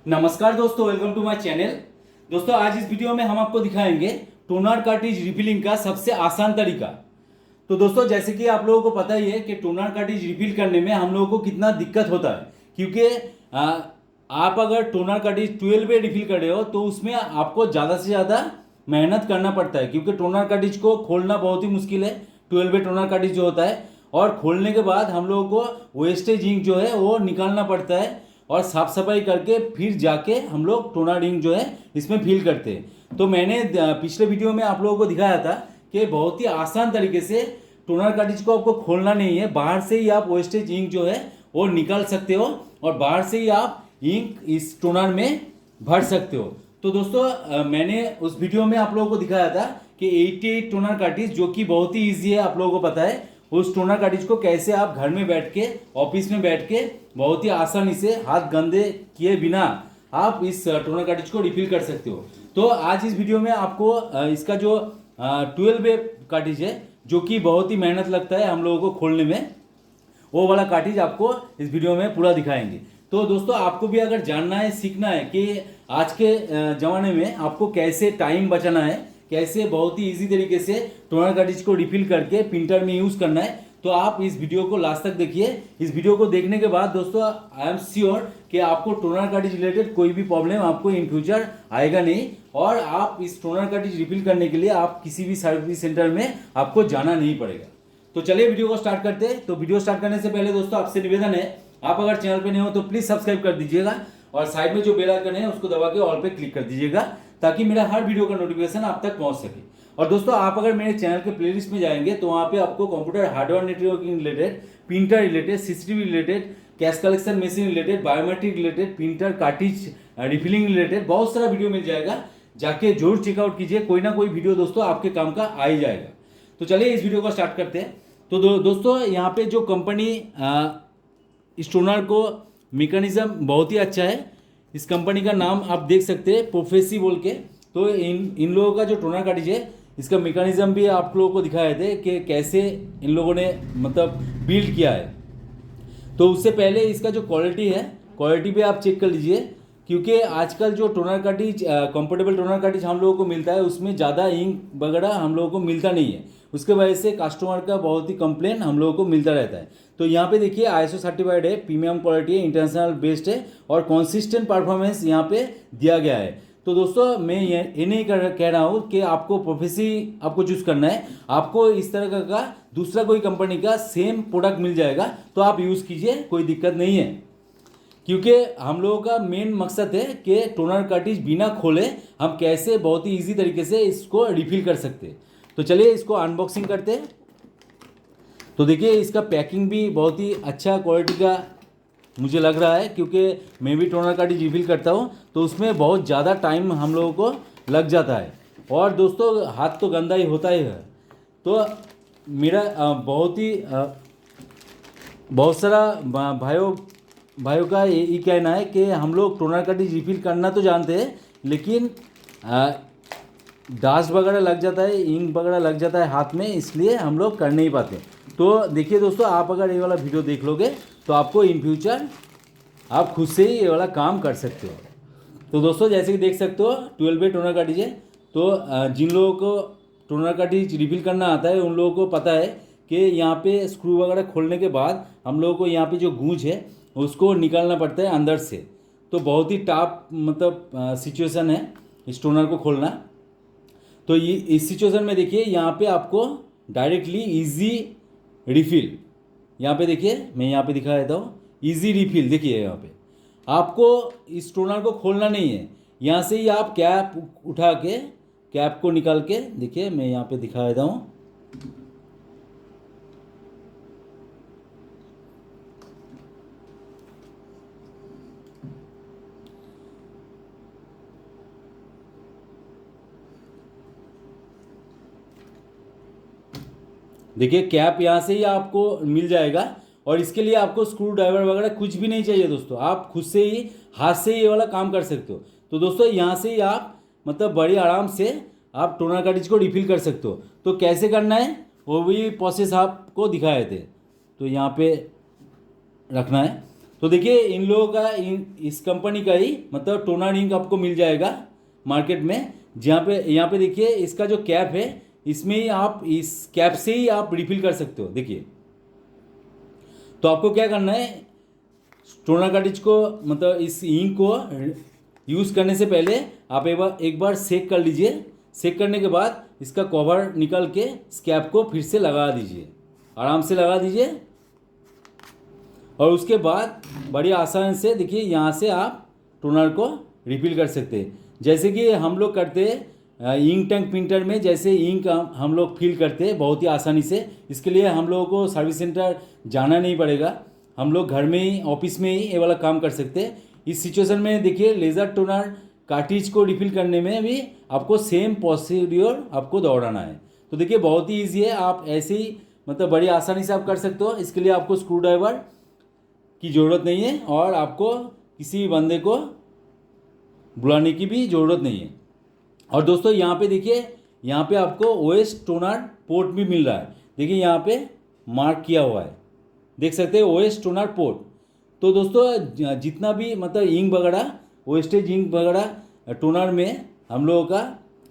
नमस्कार दोस्तों, welcome to my channel. दोस्तों आज इस वीडियो में हम आपको दिखाएंगे टोनर कार्ट्रिज रिफिलिंग का सबसे आसान तरीका। तो दोस्तों जैसे कि आप लोगों को पता ही है कि टोनर कार्ट्रिज रिफिल करने में हम लोगों को कितना दिक्कत होता है, क्योंकि आप अगर टोनर कार्ट्रिज 12 पे रिफिल कर रहे हो तो उसमें आपको ज़्यादा से ज़्यादा मेहनत करना पड़ता है, क्योंकि टोनर कार्ट्रिज को खोलना बहुत ही मुश्किल है। 12 पे टोनर कार्ट्रिज जो होता है, और खोलने के बाद हम लोगों को वेस्टेज इंक जो है वो निकालना पड़ता है, और साफ सफाई करके फिर जाके हम लोग टोनर रिंग जो है इसमें फिल करते हैं। तो मैंने पिछले वीडियो में आप लोगों को दिखाया था कि बहुत ही आसान तरीके से टोनर कार्ट्रिज को आपको खोलना नहीं है, बाहर से ही आप वेस्टेज इंक जो है वो निकाल सकते हो, और बाहर से ही आप इंक इस टोनर में भर सकते हो। तो दोस्तों मैंने उस वीडियो में आप लोगों को दिखाया था कि 88 टोनर कार्ट्रिज, जो कि बहुत ही ईजी है, आप लोगों को पता है, उस टोनर कार्ट्रिज को कैसे आप घर में बैठ के, ऑफिस में बैठ के बहुत ही आसानी से हाथ गंदे किए बिना आप इस टोनर कार्ट्रिज को रिफिल कर सकते हो। तो आज इस वीडियो में आपको इसका जो 12 वे कार्ट्रिज है, जो कि बहुत ही मेहनत लगता है हम लोगों को खोलने में, वो वाला कार्ट्रिज आपको इस वीडियो में पूरा दिखाएंगे। तो दोस्तों आपको भी अगर जानना है, सीखना है कि आज के ज़माने में आपको कैसे टाइम बचाना है, कैसे बहुत ही इजी तरीके से टोनर कार्ट्रिज को रिफिल करके प्रिंटर में यूज़ करना है, तो आप इस वीडियो को लास्ट तक देखिए। इस वीडियो को देखने के बाद दोस्तों आई एम श्योर कि आपको टोनर कार्ट्रिज रिलेटेड कोई भी प्रॉब्लम आपको इन फ्यूचर आएगा नहीं, और आप इस टोनर कार्ट्रिज रिफिल करने के लिए आप किसी भी सर्विस सेंटर में आपको जाना नहीं पड़ेगा। तो चलिए वीडियो को स्टार्ट करते हैं। तो वीडियो स्टार्ट करने से पहले दोस्तों आपसे निवेदन है, आप अगर चैनल पे नए हो तो प्लीज सब्सक्राइब कर दीजिएगा, और साइड में जो बेल आइकन है उसको दबा के ऑल पे क्लिक कर दीजिएगा, ताकि मेरा हर वीडियो का नोटिफिकेशन आप तक पहुंच सके। और दोस्तों आप अगर मेरे चैनल के प्लेलिस्ट में जाएंगे तो वहाँ पे आपको computer hardware networking related, printer related, CCTV related, cash collection machine related, biometric related, printer cartridge refilling related बहुत सारा वीडियो मिल जाएगा, जाके जरूर चेकआउट कीजिए। कोई ना कोई वीडियो दोस्तों आपके काम का आ ही जाएगा। तो चलिए इस वीडियो को स्टार्ट करते हैं। तो दोस्तों यहाँ पे जो कंपनी इस टोनर को मैकेनिज्म बहुत ही अच्छा है। इस कंपनी का नाम आप देख सकते हैं, प्रोफेसी बोल के। तो इन लोगों का जो टोनर कार्ट्रिज है, इसका मैकेनिज्म भी आप लोगों को दिखाए थे कि कैसे इन लोगों ने मतलब बिल्ड किया है। तो उससे पहले इसका जो क्वालिटी है, क्वालिटी पे आप चेक कर लीजिए, क्योंकि आजकल जो toner cartridge comfortable toner cartridge हम लोगों को मिलता है, उसमें ज़्यादा इंक वगैरह हम लोगों को मिलता नहीं है। उसके वजह से कस्टमर का बहुत ही कंप्लेन हम लोगों को मिलता रहता है। तो यहाँ पे देखिए ISO सर्टिफाइड है, प्रीमियम क्वालिटी है, इंटरनेशनल बेस्ड है, और कॉन्सिस्टेंट परफॉर्मेंस यहाँ पे दिया गया है। तो दोस्तों मैं ये नहीं कह रहा हूँ कि आपको प्रोफेसी आपको चूज़ करना है। आपको इस तरह का दूसरा कोई कंपनी का सेम प्रोडक्ट मिल जाएगा, तो आप यूज़ कीजिए, कोई दिक्कत नहीं है। क्योंकि हम लोगों का मेन मकसद है कि टोनर कार्ट्रिज बिना खोले हम कैसे बहुत ही इजी तरीके से इसको रिफिल कर सकते हैं। तो चलिए इसको अनबॉक्सिंग करते हैं। तो देखिए इसका पैकिंग भी बहुत ही अच्छा क्वालिटी का मुझे लग रहा है, क्योंकि मैं भी टोनर कार्ट्रिज रिफिल करता हूँ, तो उसमें बहुत ज़्यादा टाइम हम लोगों को लग जाता है, और दोस्तों हाथ तो गंदा ही होता ही है। तो मेरा बहुत सारा भाइयों का ये कहना है कि हम लोग टोनर कार्ट्रिज रिफिल करना तो जानते हैं, लेकिन डास्ट वगैरह लग जाता है, इंक वगैरह लग जाता है हाथ में, इसलिए हम लोग कर नहीं पाते। तो देखिए दोस्तों, आप अगर ये वाला वीडियो देख लोगे तो आपको इन फ्यूचर आप खुद से ही ये वाला काम कर सकते हो। तो दोस्तों जैसे कि देख सकते हो 12 वे टोनर कार्ट्रिज है। तो जिन लोगों को टोनर कार्ट्रिज रिफिल करना आता है उन लोगों को पता है कि यहाँ पे स्क्रू वगैरह खोलने के बाद हम लोगों को यहाँ पे जो गूंज है उसको निकालना पड़ता है अंदर से। तो बहुत ही टफ मतलब सिचुएशन है इस टोनर को खोलना। तो ये इस सिचुएशन में देखिए यहाँ पे आपको डायरेक्टली इजी रिफिल, यहाँ पे देखिए मैं यहाँ पे दिखा देता हूँ, इजी रिफिल। देखिए यहाँ पे आपको इस टोनर को खोलना नहीं है, यहाँ से ही आप कैप उठा के, कैप को निकाल के, देखिए मैं यहाँ पे दिखा देता हूँ। देखिए कैप यहाँ से ही आपको मिल जाएगा, और इसके लिए आपको स्क्रू ड्राइवर वगैरह कुछ भी नहीं चाहिए दोस्तों, आप खुद से ही हाथ से ही ये वाला काम कर सकते हो। तो दोस्तों यहाँ से ही आप मतलब बड़ी आराम से आप टोनर कार्ट्रिज को रिफिल कर सकते हो। तो कैसे करना है वो भी प्रोसेस आपको दिखाए थे। तो यहाँ पे रखना है। तो देखिए इन लोगों का इस कंपनी का ही मतलब टोनर इंक आपको मिल जाएगा मार्केट में। यहाँ पे देखिए इसका जो कैप है इसमें ही आप इस कैप से ही आप रिफिल कर सकते हो। देखिए तो आपको क्या करना है, टोनर कार्ट्रिज को मतलब इस इंक को यूज़ करने से पहले आप एक बार सेक कर लीजिए। सेक करने के बाद इसका कवर निकाल के कैप को फिर से लगा दीजिए, आराम से लगा दीजिए। और उसके बाद बड़ी आसानी से देखिए यहाँ से आप टोनर को रिफिल कर सकते हैं। जैसे कि हम लोग करते हैं इंक टैंक प्रिंटर में, जैसे इंक हम लोग फिल करते हैं बहुत ही आसानी से। इसके लिए हम लोगों को सर्विस सेंटर जाना नहीं पड़ेगा, हम लोग घर में ही ऑफिस में ही ये वाला काम कर सकते हैं। इस सिचुएशन में देखिए लेज़र टोनर कार्ट्रिज को रिफिल करने में भी आपको सेम प्रोसीड्योर आपको दोहराना है। तो देखिए बहुत ही ईजी है, आप ऐसे ही मतलब बड़ी आसानी से आप कर सकते हो। इसके लिए आपको स्क्रू ड्राइवर की ज़रूरत नहीं है और आपको किसी बंदे को बुलाने की भी ज़रूरत नहीं है। और दोस्तों यहाँ पे देखिए, यहाँ पे आपको OS टोनर पोर्ट भी मिल रहा है। देखिए यहाँ पे मार्क किया हुआ है, देख सकते हैं OS टोनर पोर्ट। तो दोस्तों जितना भी मतलब इंक वगैरह वेस्टेज इंक वगैरह टोनर में हम लोगों का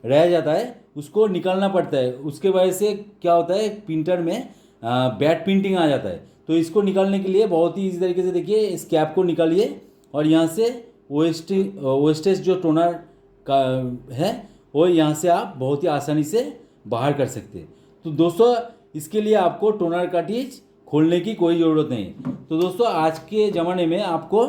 रह जाता है उसको निकालना पड़ता है। उसके वजह से क्या होता है प्रिंटर में बैड प्रिंटिंग आ जाता है। तो इसको निकालने के लिए बहुत ही इजी तरीके से देखिए इस कैप को निकालिए और यहाँ से वेस्टेज जो टोनर का है वो यहाँ से आप बहुत ही आसानी से बाहर कर सकते हैं। तो दोस्तों इसके लिए आपको टोनर कार्ट्रिज खोलने की कोई ज़रूरत नहीं। तो दोस्तों आज के ज़माने में आपको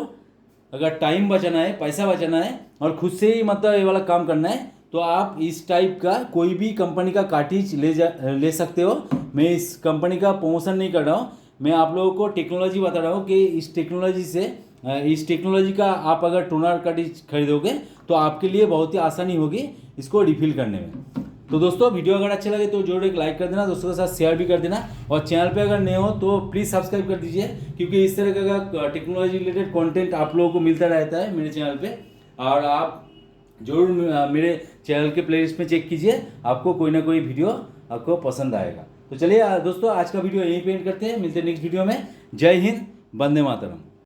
अगर टाइम बचाना है, पैसा बचाना है और खुद से ही मतलब ये वाला काम करना है तो आप इस टाइप का कोई भी कंपनी का कार्ट्रिज ले सकते हो। मैं इस कंपनी का प्रमोशन नहीं कर रहा हूँ, मैं आप लोगों को टेक्नोलॉजी बता रहा हूँ कि इस टेक्नोलॉजी का आप अगर टोनर कार्ट्रिज खरीदोगे तो आपके लिए बहुत ही आसानी होगी इसको रिफिल करने में। तो दोस्तों वीडियो अगर अच्छा लगे तो जरूर एक लाइक कर देना, दोस्तों के साथ शेयर भी कर देना और चैनल पे अगर नए हो तो प्लीज़ सब्सक्राइब कर दीजिए, क्योंकि इस तरह का टेक्नोलॉजी रिलेटेड कंटेंट आप लोगों को मिलता रहता है मेरे चैनल पे। और आप जरूर मेरे चैनल के प्लेलिस्ट में चेक कीजिए, आपको कोई ना कोई वीडियो आपको पसंद आएगा। तो चलिए दोस्तों आज का वीडियो यहीं पे एंड करते हैं, मिलते हैं नेक्स्ट वीडियो में। जय हिंद, वंदे मातरम।